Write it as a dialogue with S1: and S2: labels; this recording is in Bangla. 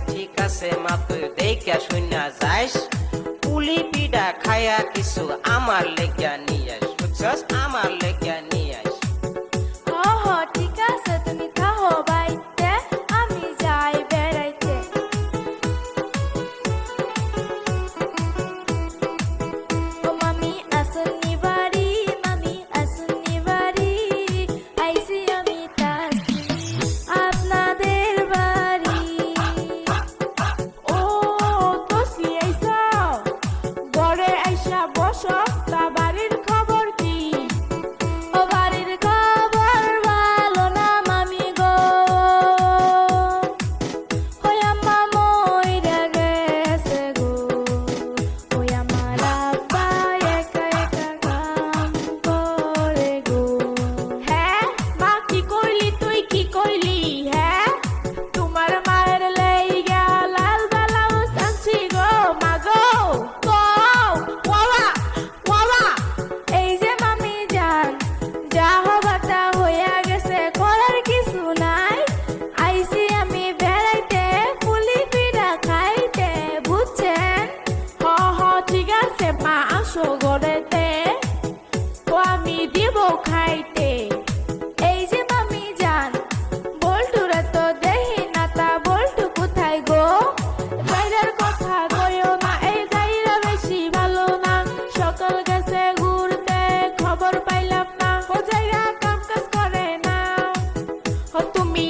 S1: ঠিক আছে মা তুই দেখা শুনা যাইস পুলি পিঠা খায়া কিছু আমার লেগা নিয়ে আস বুঝছস আমার লেগা নিয়ে আস
S2: হ হ ঠিক আছে তুমি থাকো বাইতে আমি যাই বেড়াইতে ও মামি আসুনি বাড়ি মামি আসুনি বাড়ি আইসি আমি তাসি আপনাদের বাড়ি ও তোসি আইসা ঘরে আইসা বসো তা বাড়ির খবর কি ও বাড়ির খবর ভালো না মামি গো ওই আম্মা মইরা গেছে গো ওই আমার আব্বা একা একা কাম করে গো হ্যাঁ মা কি কইলি তুই কি কইলি হ্যাঁ তোমার মায়ের লাইগা লাল ব্লাউজ আনছি গো মা গো ওয়াওয়া ওয়াওয়া এই যে মামি জান যা হবার তা হইয়া গেছে করার কিছু নাই আইসি আমি বেড়াইতে পুলি পিঠা খাইতে বুঝছেন হ হ ঠিক আছে মা আসো ঘরেতে তো আমি দিব খাইতে এই যে মামি জান বল্টুরা তো দেহি না তা বল্টু কোথায় গো বাইরের কথা কইও না এই যাইরা বেশি ভালো না সকাল গেছে ঘুরতে খবর পাইলাম না ও যাইরা কাম কাজ করে না ও তুমি